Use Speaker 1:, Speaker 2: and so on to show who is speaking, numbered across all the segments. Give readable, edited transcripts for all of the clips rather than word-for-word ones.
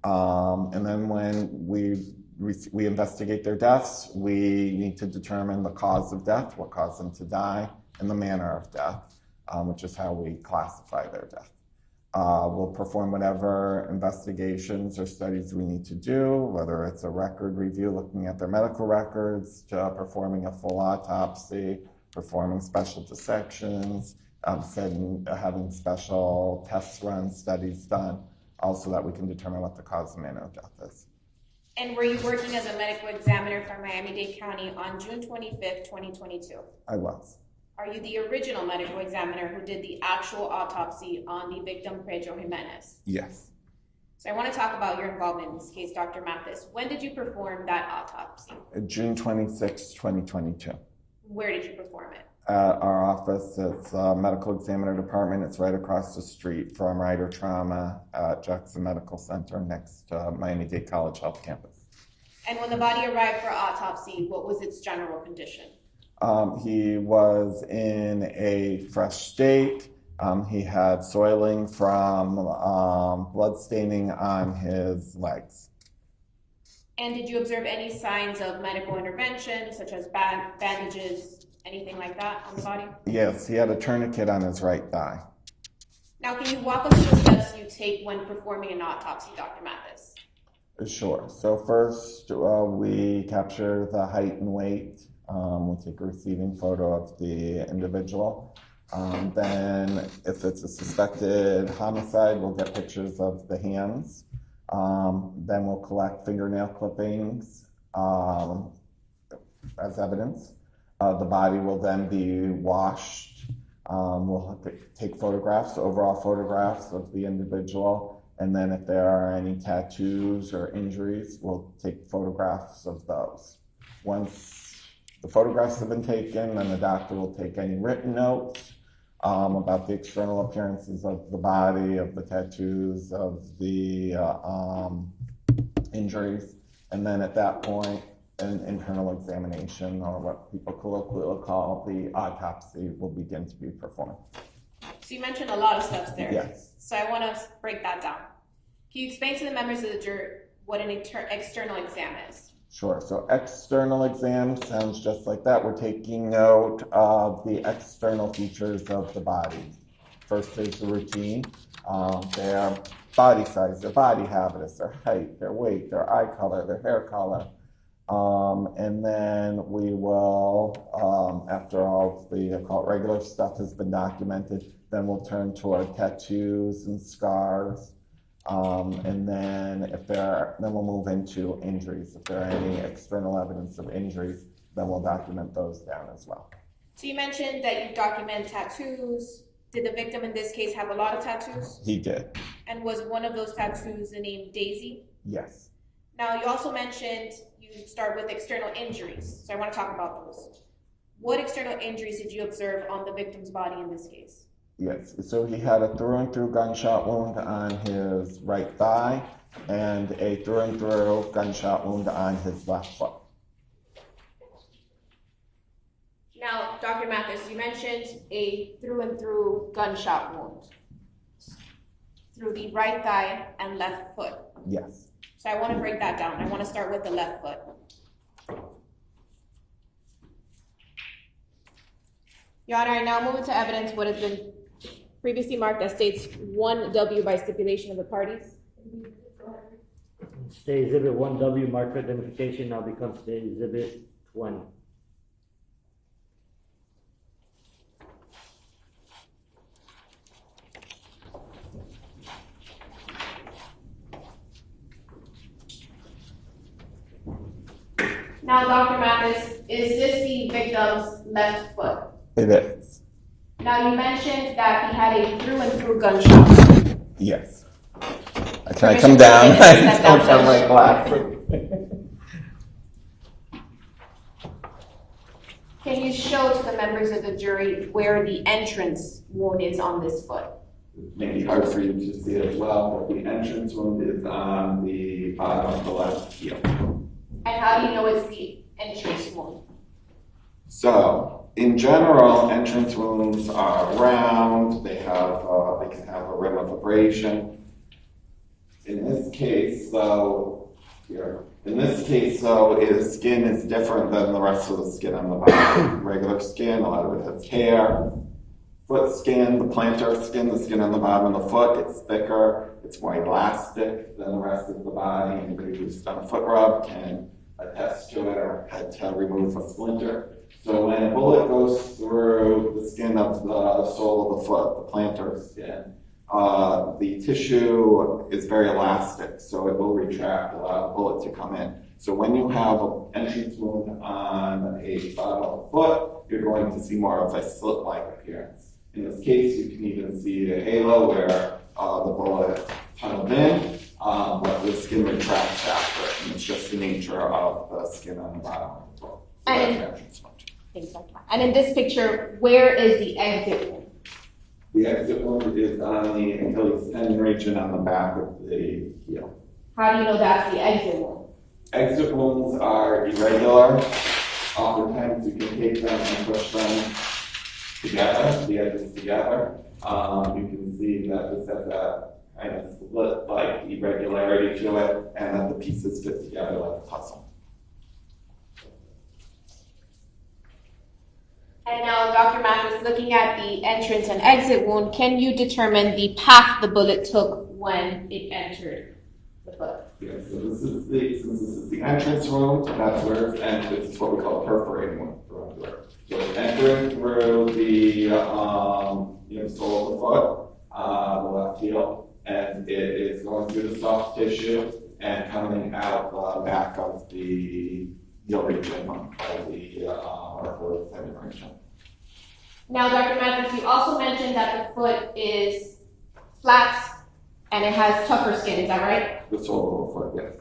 Speaker 1: And then when we investigate their deaths, we need to determine the cause of death, what caused them to die, and the manner of death, which is how we classify their death. We'll perform whatever investigations or studies we need to do, whether it's a record review, looking at their medical records, to performing a full autopsy, performing special dissections, having special tests run, studies done, also that we can determine what the cause and manner of death is.
Speaker 2: And were you working as a medical examiner for Miami-Dade County on June 25th, 2022?
Speaker 1: I was.
Speaker 2: Are you the original medical examiner who did the actual autopsy on the victim, Pedro Jimenez?
Speaker 1: Yes.
Speaker 2: So I want to talk about your involvement in this case, Dr. Mathis. When did you perform that autopsy?
Speaker 1: June 26, 2022.
Speaker 2: Where did you perform it?
Speaker 1: At our office. It's a medical examiner department. It's right across the street from Ryder Trauma at Jackson Medical Center next to Miami-Dade College Health Campus.
Speaker 2: And when the body arrived for autopsy, what was its general condition?
Speaker 1: He was in a fresh state. He had soiling from blood staining on his legs.
Speaker 2: And did you observe any signs of medical intervention, such as bandages, anything like that on the body?
Speaker 1: Yes, he had a tourniquet on his right thigh.
Speaker 2: Now, can you walk us through the steps you take when performing an autopsy, Dr. Mathis?
Speaker 1: Sure. So first, we capture the height and weight. We'll take a receiving photo of the individual. Then, if it's a suspected homicide, we'll get pictures of the hands. Then we'll collect fingernail clippings as evidence. The body will then be washed. We'll take photographs, overall photographs of the individual. And then if there are any tattoos or injuries, we'll take photographs of those. Once the photographs have been taken, then the doctor will take any written notes about the external appearances of the body, of the tattoos, of the injuries. And then at that point, an internal examination, or what people colloquially will call the autopsy, will begin to be performed.
Speaker 2: So you mentioned a lot of steps there.
Speaker 1: Yes.
Speaker 2: So I want to break that down. Can you explain to the members of the jury what an external exam is?
Speaker 1: Sure. So external exam sounds just like that. We're taking note of the external features of the body. First is the routine, their body size, their body habitus, their height, their weight, their eye color, their hair color. And then we will, after all the regular stuff has been documented, then we'll turn toward tattoos and scars. And then then we'll move into injuries. If there are any external evidence of injuries, then we'll document those down as well.
Speaker 2: So you mentioned that you document tattoos. Did the victim in this case have a lot of tattoos?
Speaker 1: He did.
Speaker 2: And was one of those tattoos the name Daisy?
Speaker 1: Yes.
Speaker 2: Now, you also mentioned you start with external injuries. So I want to talk about those. What external injuries did you observe on the victim's body in this case?
Speaker 1: Yes, so he had a through and through gunshot wound on his right thigh and a through and through gunshot wound on his left foot.
Speaker 2: Now, Dr. Mathis, you mentioned a through and through gunshot wound through the right thigh and left foot.
Speaker 1: Yes.
Speaker 2: So I want to break that down. I want to start with the left foot. Your Honor, I now move into evidence what has been previously marked as states 1W by stipulation of the parties.
Speaker 3: State Exhibit 1W marked for identification now becomes State Exhibit 20.
Speaker 2: Now, Dr. Mathis, is this the victim's left foot?
Speaker 1: It is.
Speaker 2: Now, you mentioned that he had a through and through gunshot.
Speaker 1: Yes. Can I come down? I don't have my glasses.
Speaker 2: Can you show to the members of the jury where the entrance wound is on this foot?
Speaker 1: It may be hard for you to see as well, but the entrance wound is on the bottom of the left heel.
Speaker 2: And how do you know it's the entrance wound?
Speaker 1: So, in general, entrance wounds are round. They can have a rim of abrasion. In this case, though, his skin is different than the rest of the skin on the body. Regular skin, a lot of it has hair. Foot skin, the plantar skin, the skin on the bottom of the foot, it's thicker, it's more elastic than the rest of the body. Anybody who's done a foot rub can attest to it or had to remove a splinter. So when a bullet goes through the skin of the sole of the foot, the plantar skin, the tissue is very elastic, so it will retract, allow the bullet to come in. So when you have an entrance wound on a bottom of the foot, you're going to see more of a slit-like appearance. In this case, you can even see a halo where the bullet tunneled in, but the skin retracts after it, and it's just the nature of the skin on the bottom of the foot.
Speaker 2: And in this picture, where is the exit wound?
Speaker 1: The exit wound is on the Achilles tendon region on the back of the heel.
Speaker 2: How do you know that's the exit wound?
Speaker 1: Exit wounds are irregular. Oftentimes you can take them and push them together, the edges together. You can see that this has that kind of split-like irregularity to it, and that the pieces fit together like a puzzle.
Speaker 2: And now, Dr. Mathis, looking at the entrance and exit wound, can you determine the path the bullet took when it entered the foot?
Speaker 1: Yeah, so since this is the entrance wound, that's where it's entered. It's what we call a perforating wound. So it's entering through the sole of the foot, the left heel, and it is going through the soft tissue and coming out the back of the heel region of the Achilles tendon region.
Speaker 2: Now, Dr. Mathis, you also mentioned that the foot is flat and it has tougher skin, is that right?
Speaker 1: The sole of the foot, yes.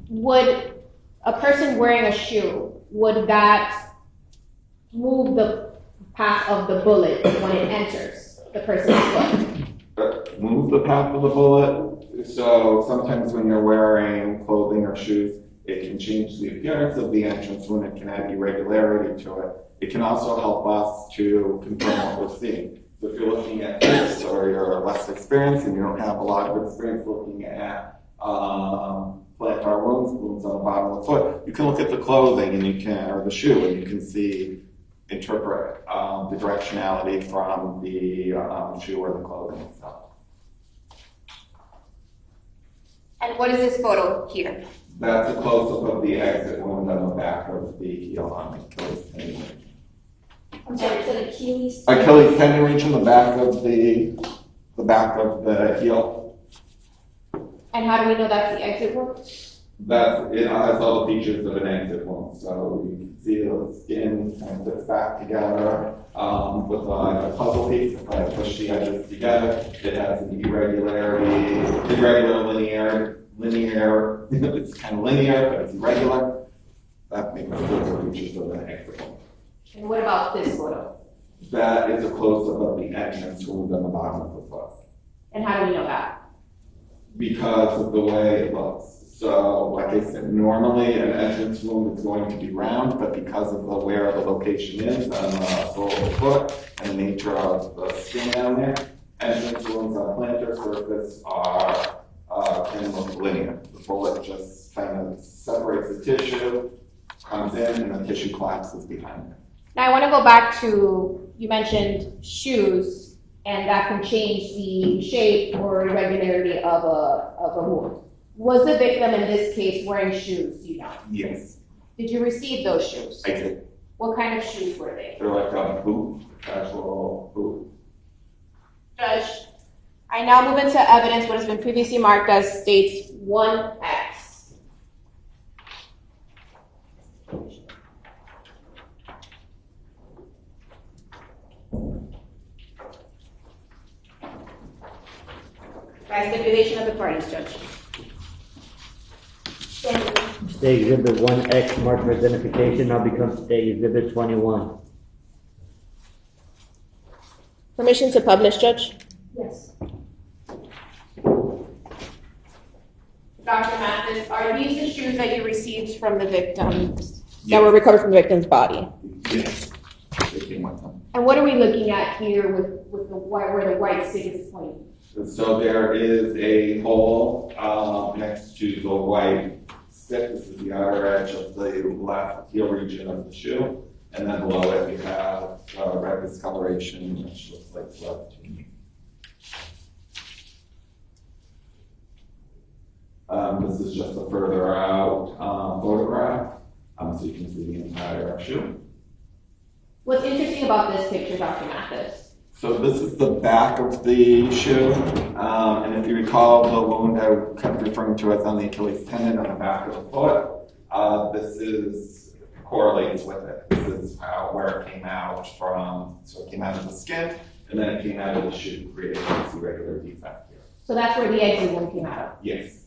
Speaker 2: Would a person wearing a shoe, would that move the path of the bullet when it enters the person's foot?
Speaker 1: Move the path of the bullet. So sometimes when you're wearing clothing or shoes, it can change the appearance of the entrance wound. It can add irregularity to it. It can also help us to confirm what we're seeing. So if you're looking at this or you're less experienced and you don't have a lot of experience looking at plantar wounds on the bottom of the foot, you can look at the clothing and you can, or the shoe, and you can interpret the directionality from the shoe or the clothing itself.
Speaker 2: And what is this photo here?
Speaker 1: That's a close-up of the exit wound on the back of the heel on the Achilles tendon region.
Speaker 4: I'm sorry, is it Achilles?
Speaker 1: Achilles tendon region, the back of the heel.
Speaker 2: And how do we know that's the exit wound?
Speaker 1: It has all the features of an exit wound. So you can see the skin kind of fits back together with a puzzle piece. If I push the edges together, it has an irregular linear. It's kind of linear, but it's irregular. That makes the features of an exit wound.
Speaker 2: And what about this photo?
Speaker 1: That is a close-up of the entrance wound on the bottom of the foot.
Speaker 2: And how do we know that?
Speaker 1: Because of the way it looks. So, like I said, normally an entrance wound is going to be round, but because of where the location is on the sole of the foot and the nature of the skin down there, entrance wounds on plantar surface are kind of linear. The bullet just kind of separates the tissue, comes in, and the tissue collapses behind it.
Speaker 2: Now I want to go back to, you mentioned shoes, and that can change the shape or irregularity of a wound. Was the victim in this case wearing shoes, do you know?
Speaker 1: Yes.
Speaker 2: Did you receive those shoes?
Speaker 1: I did.
Speaker 2: What kind of shoes were they?
Speaker 1: They're like a boot, casual boot.
Speaker 2: Judge, I now move into evidence what has been previously marked as states 1X. By stipulation of the parties, Judge.
Speaker 3: State Exhibit 1X marked for identification now becomes State Exhibit 21.
Speaker 2: Permission to publish, Judge?
Speaker 4: Yes.
Speaker 2: Dr. Mathis, are these the shoes that you received from the victim, that were recovered from the victim's body?
Speaker 1: Yes. They came with them.
Speaker 2: And what are we looking at here with the white, where the white stick is pointing?
Speaker 1: So there is a hole next to the white stick. This is the outer edge of the left heel region of the shoe. And then below it you have red discoloration, which looks like blood to me. This is just a further out photograph, so you can see the entire shoe.
Speaker 2: What's interesting about this picture, Dr. Mathis?
Speaker 1: So this is the back of the shoe, and if you recall the wound I kept referring to as on the Achilles tendon on the back of the foot, this is correlates with it. This is where it came out from. So it came out of the skin, and then it came out of the shoe, creating this irregular defect here.
Speaker 2: So that's where the exit wound came out of.
Speaker 1: Yes.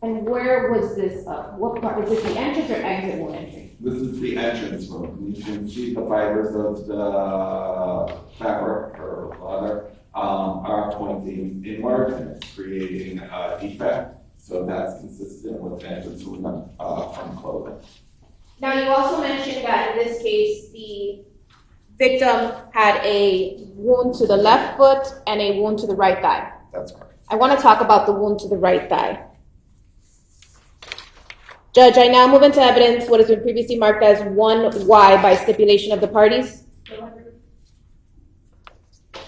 Speaker 2: And where was this, what part, is this the entrance or exit wound entry?
Speaker 1: This is the entrance wound. You can see the fibers of the fabric or leather are pointing inward, and it's creating a defect. So that's consistent with the entrance wound from clothing.
Speaker 2: Now, you also mentioned that in this case, the victim had a wound to the left foot and a wound to the right thigh.
Speaker 1: That's correct.
Speaker 2: I want to talk about the wound to the right thigh. Judge, I now move into evidence what has been previously marked as 1Y by stipulation of the parties.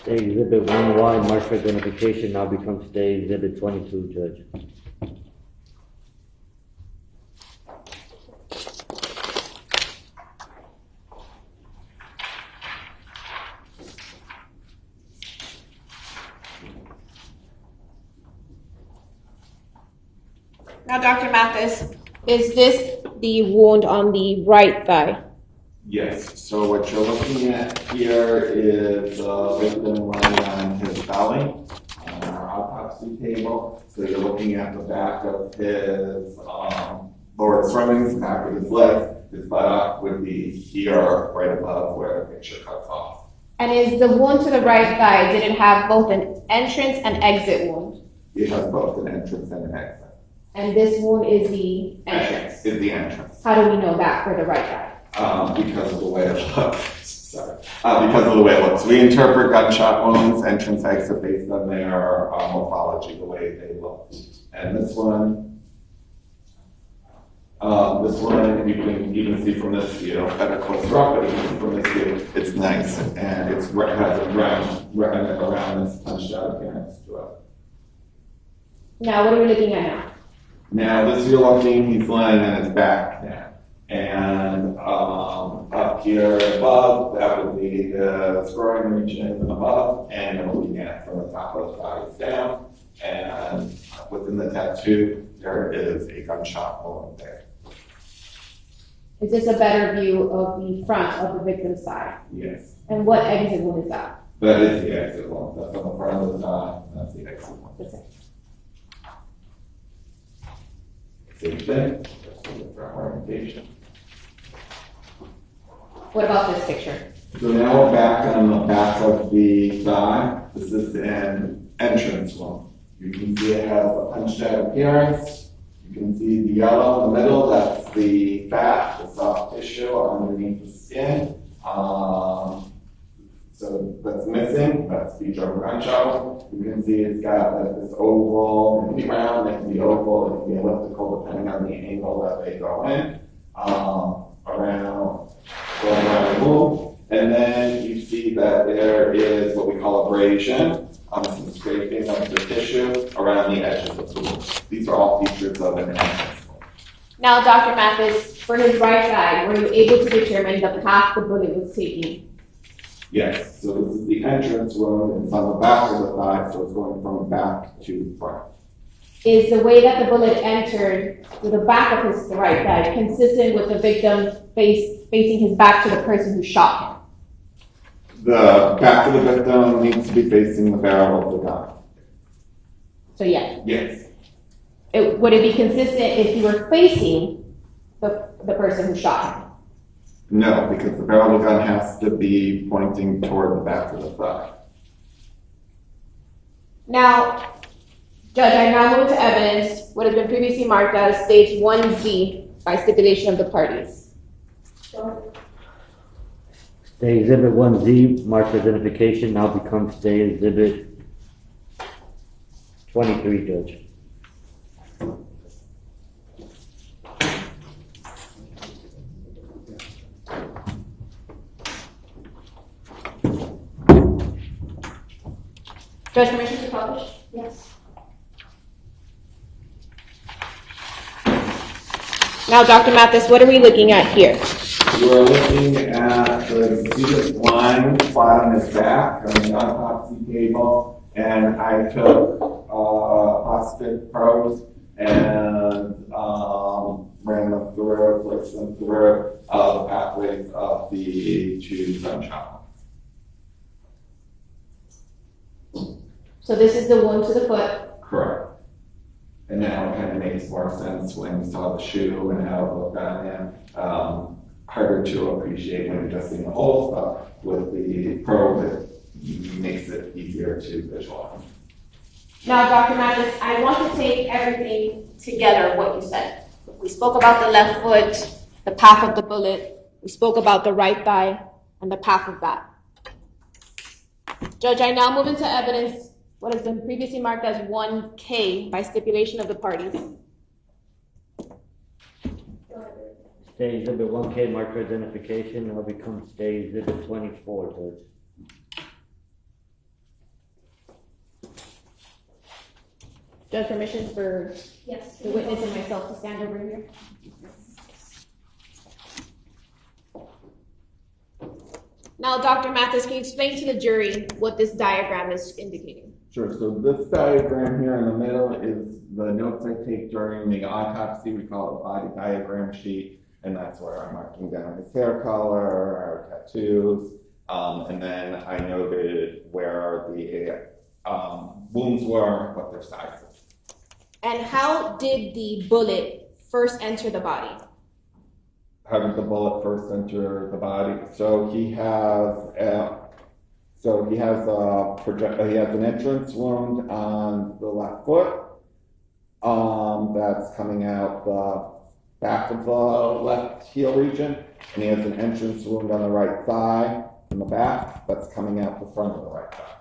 Speaker 3: State Exhibit 1Y, marked for identification, now becomes State Exhibit 22, Judge.
Speaker 2: Now, Dr. Mathis, is this the wound on the right thigh?
Speaker 1: Yes. So what you're looking at here is a victim lying on his belly on our autopsy table. So you're looking at the back of his lower extremities, the back of his legs. His buttock would be here, right above where the picture cuts off.
Speaker 2: And is the wound to the right thigh, did it have both an entrance and exit wound?
Speaker 1: It has both an entrance and an exit.
Speaker 2: And this wound is the entrance?
Speaker 1: Is the entrance.
Speaker 2: How do we know that for the right thigh?
Speaker 1: Because of the way it looks. Sorry. Because of the way it looks. We interpret gunshot wounds, entrance, exit, based on their morphology, the way they look. And this one you can even see from this view, at a closer up, but you can see from this view, it's nice, and it has a round this punched out appearance to it.
Speaker 2: Now, what are we looking at now?
Speaker 1: Now, this you're looking, he's lying on his back now. And up here above, that would be the groin region above, and we're looking at from the top of the thighs down. And within the tattoo, there is a gunshot wound there.
Speaker 2: Is this a better view of the front of the victim's thigh?
Speaker 1: Yes.
Speaker 2: And what exit wound is that?
Speaker 1: That is the exit wound. That's on the front of the thigh. That's the exit wound.
Speaker 2: That's it.
Speaker 1: Same thing, just a different orientation.
Speaker 2: What about this picture?
Speaker 1: So now we're back on the back of the thigh. This is an entrance wound. You can see it has a punched out appearance. You can see the yellow in the middle, that's the fat, the soft tissue underneath the skin. So that's missing, that's the Pedro Jimenez. You can see it's got like this oval, it can be round, it can be oval, it can be elliptical depending on the angle that they go in. Going around the wound. And then you see that there is what we call abrasion, some scraping of the tissue around the edges of the wound. These are all features of an entrance wound.
Speaker 2: Now, Dr. Mathis, for his right thigh, were you able to determine the path the bullet was taking?
Speaker 1: Yes, so this is the entrance wound, it's on the back of the thigh, so it's going from back to front.
Speaker 2: Is the way that the bullet entered through the back of his right thigh consistent with the victim facing his back to the person who shot him?
Speaker 1: The back of the victim needs to be facing the barrel of the gun.
Speaker 2: So yes.
Speaker 1: Yes.
Speaker 2: Would it be consistent if you were facing the person who shot him?
Speaker 1: No, because the barrel of the gun has to be pointing toward the back of the thigh.
Speaker 2: Now, Judge, I now move to evidence what has been previously marked as stage 1Z by stipulation of the parties.
Speaker 3: Stay Exhibit 1Z, marked for identification, now becomes Stay Exhibit 23, Judge.
Speaker 2: Judge, permission to publish?
Speaker 4: Yes.
Speaker 2: Now, Dr. Mathis, what are we looking at here?
Speaker 1: We're looking at the exhibit line, plot on his back on the autopsy table, and I took hospital probes and ran them through, flicked them through the pathways of the two gunshot.
Speaker 2: So this is the wound to the foot.
Speaker 1: Correct. And now it kind of makes more sense when you saw the shoe and how it looked on him. Harder to appreciate when you're just seeing the whole stuff. With the probe, it makes it easier to visualize.
Speaker 2: Now, Dr. Mathis, I want to take everything together, what you said. We spoke about the left foot, the path of the bullet. We spoke about the right thigh and the path of that. Judge, I now move into evidence what has been previously marked as 1K by stipulation of the parties.
Speaker 3: Stay Exhibit 1K, marked for identification, now becomes Stay Exhibit 24, Judge.
Speaker 2: Judge, permission for
Speaker 4: Yes.
Speaker 2: the witness and myself to stand over here. Now, Dr. Mathis, can you explain to the jury what this diagram is indicating?
Speaker 1: Sure, so this diagram here in the middle is the notes I take during the autopsy. We call it a body diagram sheet, and that's where I'm marking down his hair color, our tattoos, and then I noted where the wounds were, what their size is.
Speaker 2: And how did the bullet first enter the body?
Speaker 1: How did the bullet first enter the body? So he has an entrance wound on the left foot. That's coming out the back of the left heel region, and he has an entrance wound on the right thigh in the back that's coming out the front of the right thigh.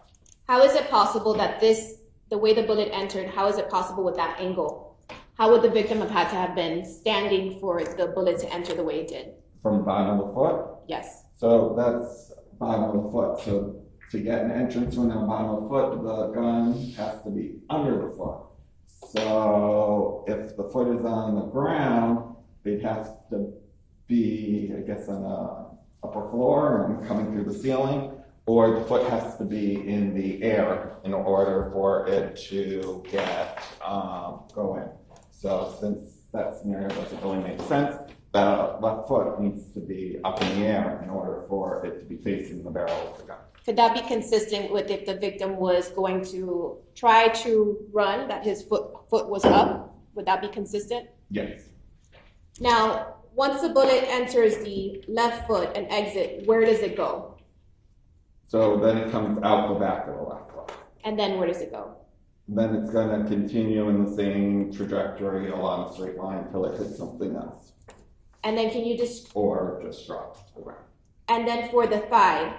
Speaker 2: How is it possible that the way the bullet entered, how is it possible with that angle? How would the victim have had to have been standing for the bullet to enter the way it did?
Speaker 1: From the bottom of the foot?
Speaker 2: Yes.
Speaker 1: So that's bottom of the foot. So to get an entrance wound on the bottom of the foot, the gun has to be under the foot. So if the foot is on the ground, it has to be, I guess, on the upper floor and coming through the ceiling, or the foot has to be in the air in order for it to get go in. So since that scenario doesn't really make sense, the left foot needs to be up in the air in order for it to be facing the barrel of the gun.
Speaker 2: Could that be consistent with if the victim was going to try to run, that his foot was up? Would that be consistent?
Speaker 1: Yes.
Speaker 2: Now, once the bullet enters the left foot and exit, where does it go?
Speaker 1: So then it comes out the back of the left foot.
Speaker 2: And then where does it go?
Speaker 1: Then it's going to continue in the same trajectory along a straight line until it hits something else,
Speaker 2: And then can you just,
Speaker 1: or just drops to the ground.
Speaker 2: and then for the thigh,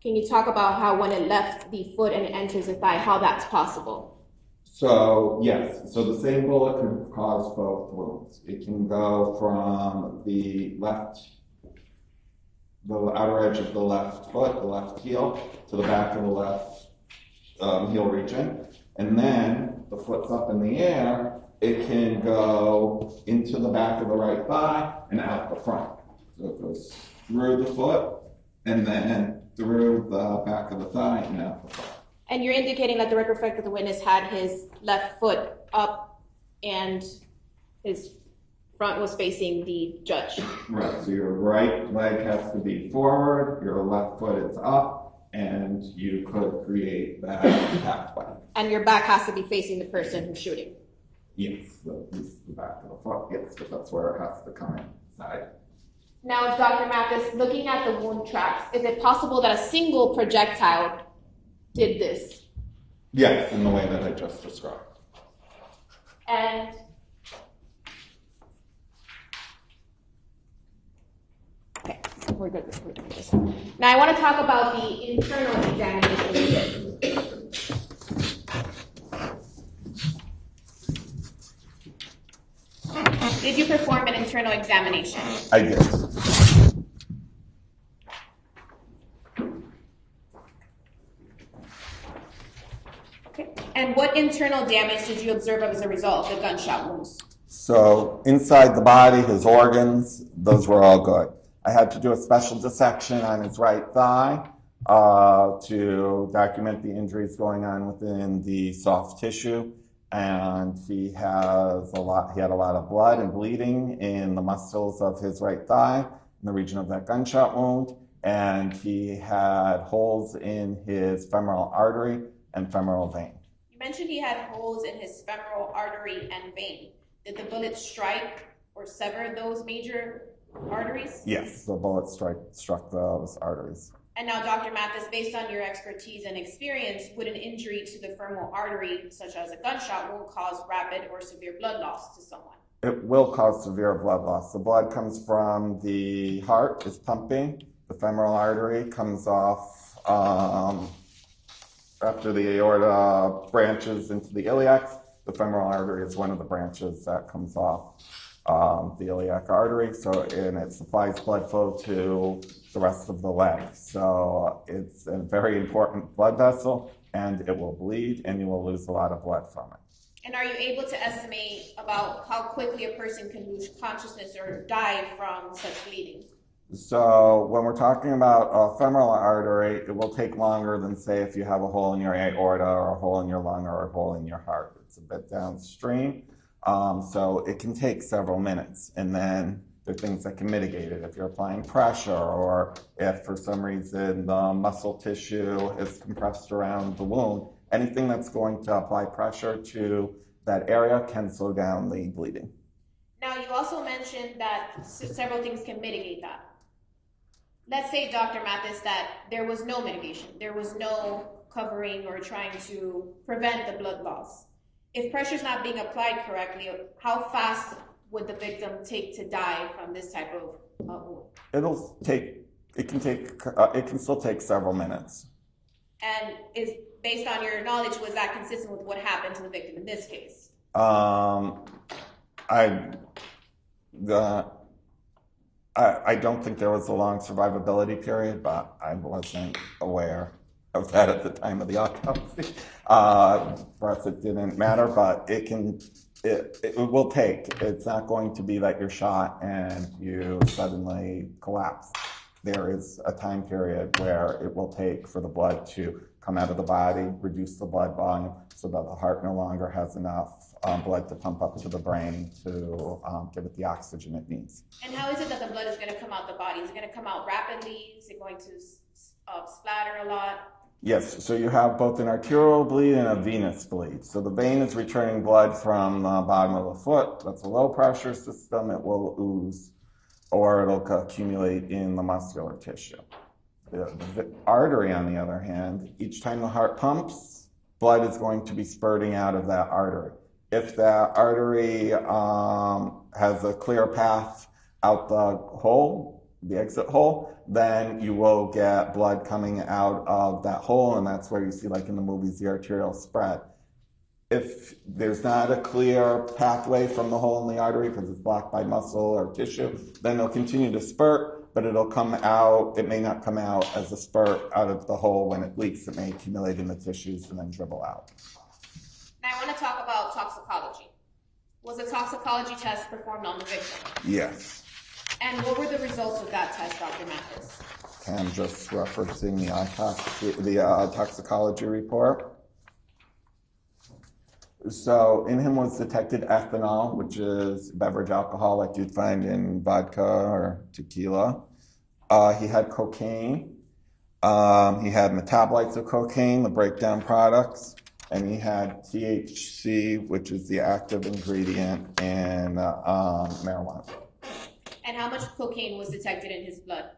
Speaker 2: can you talk about how when it left the foot and it enters the thigh, how that's possible?
Speaker 1: So yes, so the same bullet can cause both wounds. It can go from the outer edge of the left foot, the left heel, to the back of the left heel region. And then the foot's up in the air, it can go into the back of the right thigh and out the front. So it goes through the foot and then through the back of the thigh and out the front.
Speaker 2: And you're indicating that the record reflects that the witness had his left foot up and his front was facing the judge.
Speaker 1: Right, so your right leg has to be forward, your left foot is up, and you could create that pathway.
Speaker 2: And your back has to be facing the person who's shooting.
Speaker 1: Yes, the back of the foot, yes, but that's where it has to come inside.
Speaker 2: Now, Dr. Mathis, looking at the wound tracks, is it possible that a single projectile did this?
Speaker 1: Yes, in the way that I just described.
Speaker 2: And okay. we're good. Now I want to talk about the internal examination. Did you perform an internal examination?
Speaker 1: I did.
Speaker 2: Okay. And what internal damage did you observe as a result of the gunshot wounds?
Speaker 1: So inside the body, his organs, those were all good. I had to do a special dissection on his right thigh to document the injuries going on within the soft tissue. And he had a lot of blood and bleeding in the muscles of his right thigh, in the region of that gunshot wound. And he had holes in his femoral artery and femoral vein.
Speaker 2: You mentioned he had holes in his femoral artery and vein. Did the bullet strike or sever those major arteries?
Speaker 1: Yes, the bullet struck those arteries.
Speaker 2: And now, Dr. Mathis, based on your expertise and experience, would an injury to the femoral artery, such as a gunshot wound, cause rapid or severe blood loss to someone? It
Speaker 1: will cause severe blood loss. The blood comes from the heart, is pumping. The femoral artery comes off after the aorta branches into the iliacs. The femoral artery is one of the branches that comes off the iliac artery, and it supplies blood flow to the rest of the leg. So it's a very important blood vessel, and it will bleed, and you will lose a lot of blood from it.
Speaker 2: And are you able to estimate about how quickly a person can lose consciousness or die from such bleeding?
Speaker 1: So when we're talking about a femoral artery, it will take longer than, say, if you have a hole in your aorta or a hole in your lung or a hole in your heart. It's a bit downstream. So it can take several minutes, and then there are things that can mitigate it. If you're applying pressure, or if for some reason the muscle tissue is compressed around the wound, anything that's going to apply pressure to that area can slow down the bleeding.
Speaker 2: Now, you also mentioned that several things can mitigate that. Let's say, Dr. Mathis, that there was no mitigation. There was no covering or trying to prevent the blood loss. If pressure is not being applied correctly, how fast would the victim take to die from this type of wound?
Speaker 1: It can still take several minutes.
Speaker 2: And is based on your knowledge, was that consistent with what happened to the victim in this case?
Speaker 1: I don't think there was a long survivability period, but I wasn't aware of that at the time of the autopsy. For us, it didn't matter, but it will take. It's not going to be that you're shot and you suddenly collapse. There is a time period where it will take for the blood to come out of the body, reduce the blood volume so that the heart no longer has enough blood to pump up to the brain to give it the oxygen it needs.
Speaker 2: And how is it that the blood is going to come out the body? Is it going to come out rapidly? Is it going to splatter a lot?
Speaker 1: Yes, so you have both an arterial bleed and a venous bleed. So the vein is returning blood from the bottom of the foot. That's a low pressure system. It will ooze, or it'll accumulate in the muscular tissue. The artery, on the other hand, each time the heart pumps, blood is going to be spurting out of that artery. If that artery has a clear path out the hole, the exit hole, then you will get blood coming out of that hole, and that's where you see, like in the movies, the arterial spread. If there's not a clear pathway from the hole in the artery because it's blocked by muscle or tissue, then it'll continue to spurt, but it'll come out, it may not come out as a spurt out of the hole when it leaks. It may accumulate in the tissues and then dribble out.
Speaker 2: Now I want to talk about toxicology. Was a toxicology test performed on the victim?
Speaker 1: Yes.
Speaker 2: And what were the results of that test, Dr. Mathis?
Speaker 1: I'm just referencing the toxicology report. So in him was detected ethanol, which is beverage alcohol like you'd find in vodka or tequila. He had cocaine. He had metabolites of cocaine, the breakdown products. And he had THC, which is the active ingredient in marijuana.
Speaker 2: And how much cocaine was detected in his blood?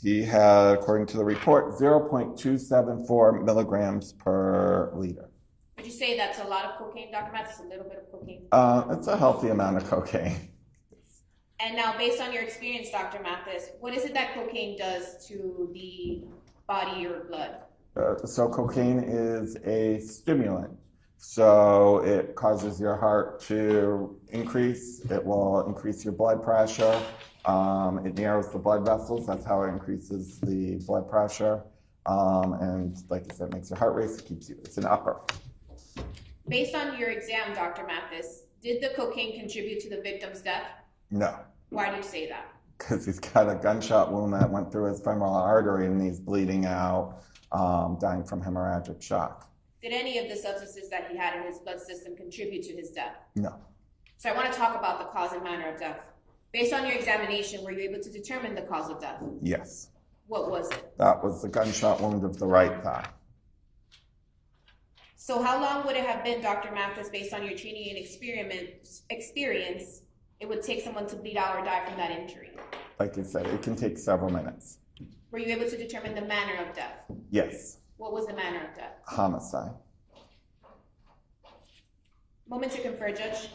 Speaker 1: He had, according to the report, 0.274 milligrams per liter.
Speaker 2: Would you say that's a lot of cocaine, Dr. Mathis? A little bit of cocaine?
Speaker 1: It's a healthy amount of cocaine.
Speaker 2: And now, based on your experience, Dr. Mathis, what is it that cocaine does to the body or blood?
Speaker 1: So cocaine is a stimulant. So it causes your heart to increase. It will increase your blood pressure. It narrows the blood vessels. That's how it increases the blood pressure. And like I said, it makes your heart race. It keeps you. It's an upper.
Speaker 2: Based on your exam, Dr. Mathis, did the cocaine contribute to the victim's death?
Speaker 1: No,
Speaker 2: Why do you say that?
Speaker 1: because he's got a gunshot wound that went through his femoral artery and he's bleeding out, dying from hemorrhagic shock.
Speaker 2: Did any of the substances that he had in his blood system contribute to his death?
Speaker 1: No.
Speaker 2: So I want to talk about the cause and manner of death. Based on your examination, were you able to determine the cause of death?
Speaker 1: Yes.
Speaker 2: What was it?
Speaker 1: That was the gunshot wound of the right thigh.
Speaker 2: So how long would it have been, Dr. Mathis, based on your training and experience, it would take someone to bleed out or die from that injury?
Speaker 1: Like you said, it can take several minutes.
Speaker 2: Were you able to determine the manner of death?
Speaker 1: Yes.
Speaker 2: What was the manner of death?
Speaker 1: Homicide.
Speaker 2: Moment to confer, Judge.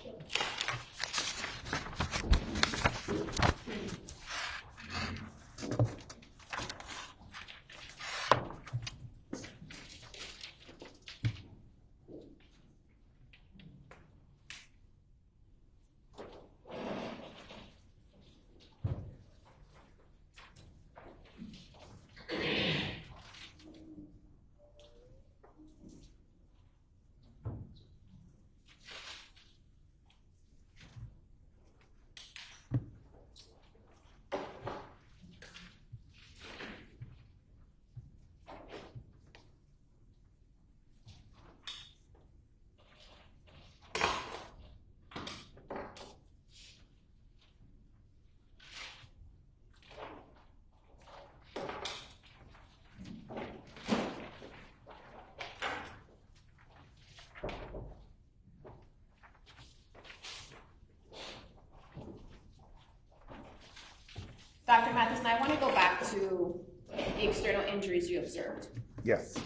Speaker 2: Dr. Mathis, now I want to go back to the external injuries you observed.
Speaker 1: Yes.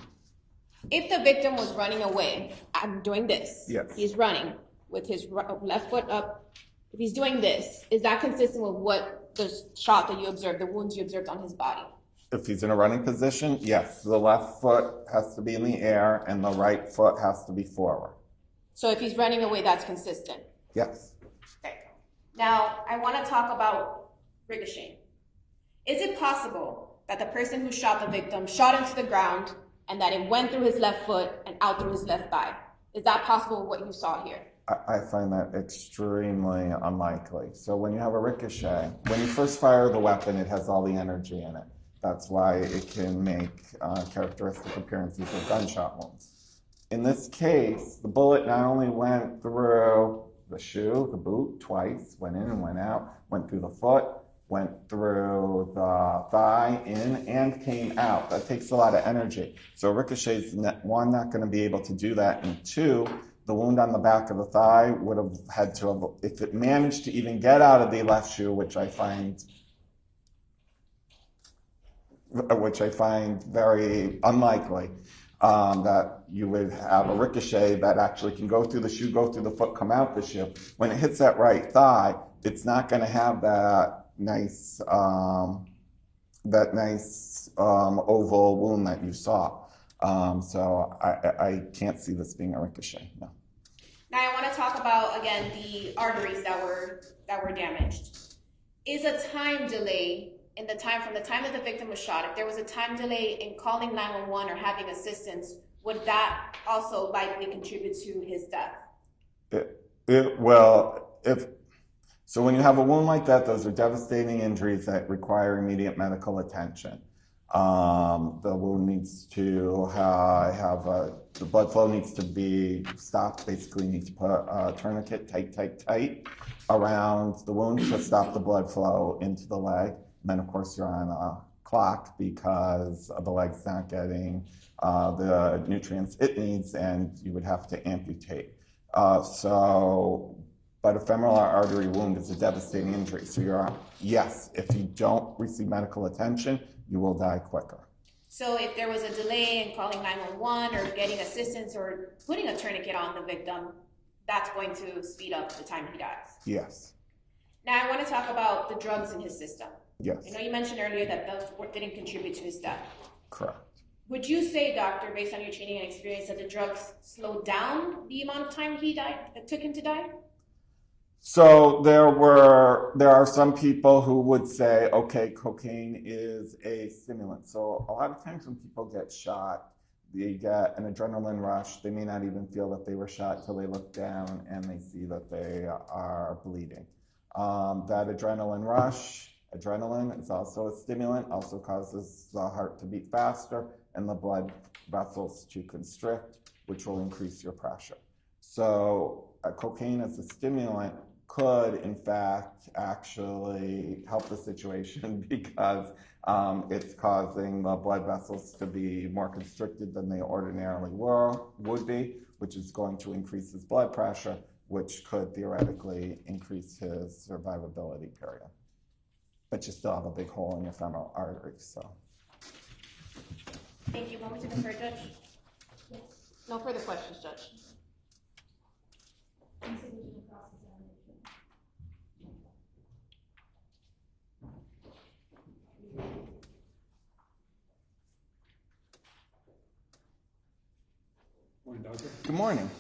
Speaker 2: If the victim was running away, I'm doing this.
Speaker 1: Yes.
Speaker 2: He's running with his left foot up. If he's doing this, is that consistent with what the shot that you observed, the wounds you observed on his body?
Speaker 1: If he's in a running position, yes. The left foot has to be in the air and the right foot has to be forward.
Speaker 2: So if he's running away, that's consistent.
Speaker 1: Yes.
Speaker 2: Okay. Now, I want to talk about ricocheting. Is it possible that the person who shot the victim shot into the ground and that it went through his left foot and out through his left thigh? Is that possible, what you saw here?
Speaker 1: I find that extremely unlikely. So when you have a ricochet, when you first fire the weapon, it has all the energy in it. That's why it can make characteristic appearances of gunshot wounds. In this case, the bullet not only went through the shoe, the boot, twice, went in and went out, went through the foot, went through the thigh, in, and came out. That takes a lot of energy. So ricochet's, one, not going to be able to do that, and two, the wound on the back of the thigh would have had to have, if it managed to even get out of the left shoe, which I find very unlikely, that you would have a ricochet that actually can go through the shoe, go through the foot, come out the shoe. When it hits that right thigh, it's not going to have that nice oval wound that you saw. So I can't see this being a ricochet. No.
Speaker 2: Now I want to talk about, again, the arteries that were damaged. Is a time delay in the time from the time that the victim was shot, if there was a time delay in calling 911 or having assistance, would that also likely contribute to his death?
Speaker 1: So when you have a wound like that, those are devastating injuries that require immediate medical attention. The wound needs to the blood flow needs to be stopped. Basically, you need to put a tourniquet tight around the wound to stop the blood flow into the leg. And then, of course, you're on a clock because the leg's not getting the nutrients it needs, and you would have to amputate. But a femoral artery wound is a devastating injury. So yes, if you don't receive medical attention, you will die quicker.
Speaker 2: So if there was a delay in calling 911 or getting assistance or putting a tourniquet on the victim, that's going to speed up the time he dies.
Speaker 1: Yes.
Speaker 2: Now I want to talk about the drugs in his system.
Speaker 1: Yes,
Speaker 2: I know you mentioned earlier that those didn't contribute to his death.
Speaker 1: correct.
Speaker 2: Would you say, doctor, based on your training and experience, that the drugs slowed down the amount of time he died, it took him to die?
Speaker 1: So there are some people who would say, okay, cocaine is a stimulant. So a lot of times when people get shot, they get an adrenaline rush. They may not even feel that they were shot till they look down and they see that they are bleeding. That adrenaline rush, adrenaline is also a stimulant, also causes the heart to beat faster and the blood vessels to constrict, which will increase your pressure. So cocaine as a stimulant could, in fact, actually help the situation because it's causing the blood vessels to be more constricted than they ordinarily would be, which is going to increase his blood pressure, which could theoretically increase his survivability period. But you still have a big hole in your femoral artery, so.
Speaker 2: Thank you. Moment to confer, Judge.
Speaker 4: Yes.
Speaker 2: No further questions, Judge.
Speaker 4: Consideration of cross-examination.
Speaker 5: Morning, Doctor.
Speaker 1: Good morning.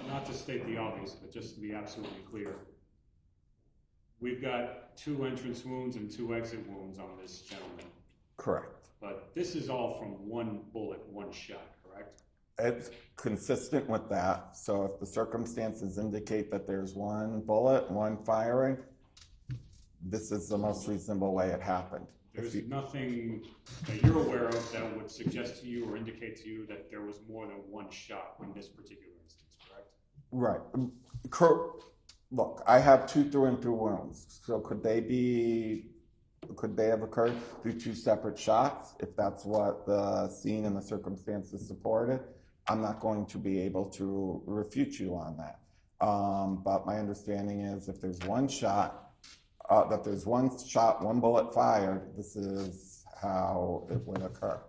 Speaker 5: Not to state the obvious, but just to be absolutely clear, we've got 2 entrance wounds and 2 exit wounds on this gentleman,
Speaker 1: Correct.
Speaker 5: but this is all from 1 bullet, 1 shot, correct?
Speaker 1: It's consistent with that. So if the circumstances indicate that there's 1 bullet, 1 firing, this is the most reasonable way it happened.
Speaker 5: There's nothing that you're aware of that would suggest to you or indicate to you that there was more than 1 shot in this particular instance, correct?
Speaker 1: Right. Look, I have 2 through and through wounds. So could they have occurred through 2 separate shots? If that's what the scene and the circumstances supported, I'm not going to be able to refute you on that. But my understanding is if there's 1 shot, 1 bullet fired, this is how it would occur.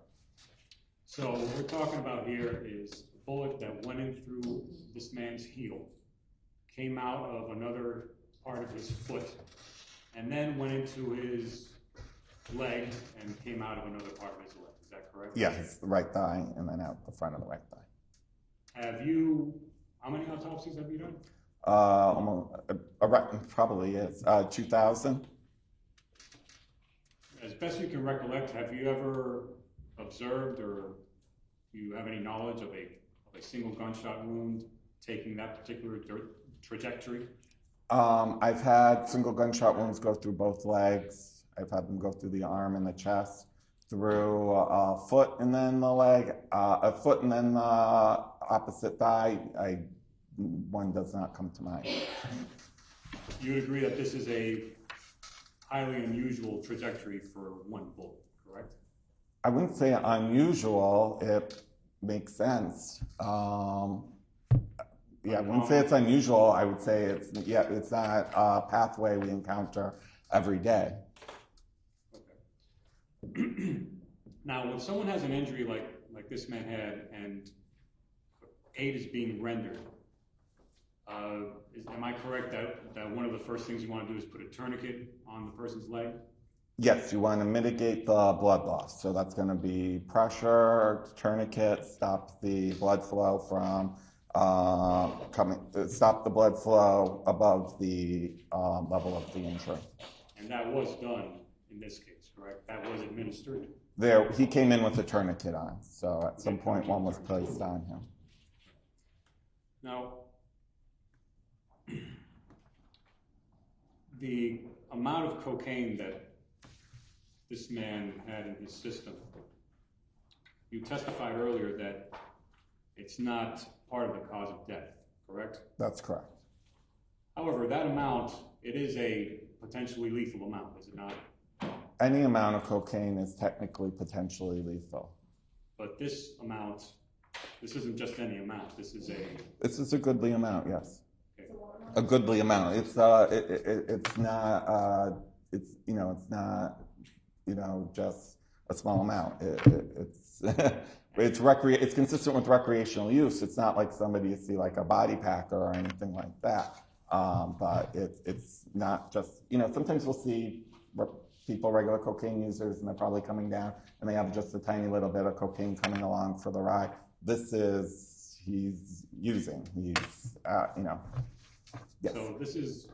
Speaker 5: So what we're talking about here is a bullet that went in through this man's heel, came out of another part of his foot, and then went into his leg and came out of another part of his leg. Is that correct?
Speaker 1: Yes, the right thigh and then out the front of the right thigh.
Speaker 5: How many autopsies have you done?
Speaker 1: Probably is 2,000.
Speaker 5: As best you can recollect, have you ever observed or do you have any knowledge of a single gunshot wound taking that particular trajectory?
Speaker 1: I've had single gunshot wounds go through both legs. I've had them go through the arm and the chest, through a foot and then the leg, a foot and then the opposite thigh. One does not come to mind.
Speaker 5: You would agree that this is a highly unusual trajectory for 1 bullet, correct?
Speaker 1: I wouldn't say unusual. It makes sense. I wouldn't say it's unusual. I would say it's not a pathway we encounter every day.
Speaker 5: Okay. Now, when someone has an injury like this man had and aid is being rendered, am I correct that one of the first things you want to do is put a tourniquet on the person's leg?
Speaker 1: Yes, you want to mitigate the blood loss. So that's going to be pressure, tourniquet, stop the blood flow from stop the blood flow above the level of the injury.
Speaker 5: And that was done in this case, correct? That was administered?
Speaker 1: He came in with a tourniquet on, so at some point one was placed on him.
Speaker 5: Now, the amount of cocaine that this man had in his system, you testified earlier that it's not part of the cause of death, correct?
Speaker 1: That's correct.
Speaker 5: However, that amount, it is a potentially lethal amount, is it not?
Speaker 1: Any amount of cocaine is technically potentially lethal.
Speaker 5: But this amount, this isn't just any amount, this is
Speaker 1: a goodly amount, yes.
Speaker 5: Okay.
Speaker 1: A goodly amount. It's not just a small amount. It's it's consistent with recreational use. It's not like somebody you see like a body packer or anything like that. But it's not just, sometimes we'll see people, regular cocaine users, and they're probably coming down and they have just a tiny little bit of cocaine coming along for the ride. He's using, yes.
Speaker 5: So this is,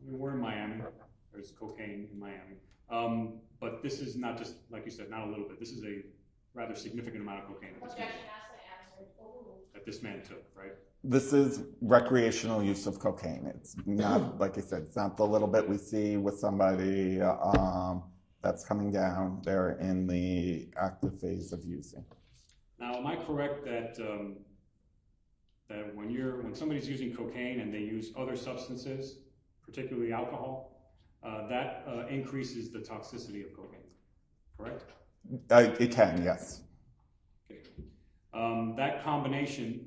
Speaker 5: we're in Miami, there's cocaine in Miami. But this is not just, like you said, not a little bit, this is a rather significant amount of cocaine that this man took, right?
Speaker 1: This is recreational use of cocaine. It's not, like I said, it's not the little bit we see with somebody that's coming down. They're in the active phase of using.
Speaker 5: Now, am I correct that that when somebody's using cocaine and they use other substances, particularly alcohol, that increases the toxicity of cocaine, correct?
Speaker 1: It can, yes.
Speaker 5: Okay. That combination,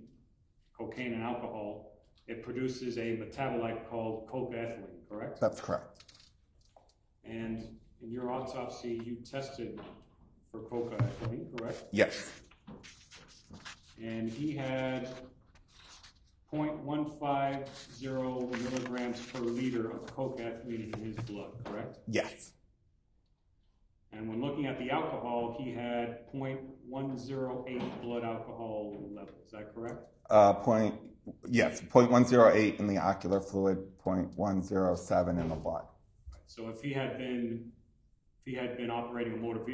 Speaker 5: cocaine and alcohol, it produces a metabolite called cocaethylene, correct?
Speaker 1: That's correct.
Speaker 5: And in your autopsy, you tested for cocaethylene, correct?
Speaker 1: Yes.
Speaker 5: And he had 0.150 milligrams per liter of cocaethylene in his blood, correct?
Speaker 1: Yes.
Speaker 5: And when looking at the alcohol, he had 0.108 blood alcohol level, is that correct?
Speaker 1: 0.108 in the ocular fluid, 0.107 in the blood.
Speaker 5: So if he had been operating a motor vehicle,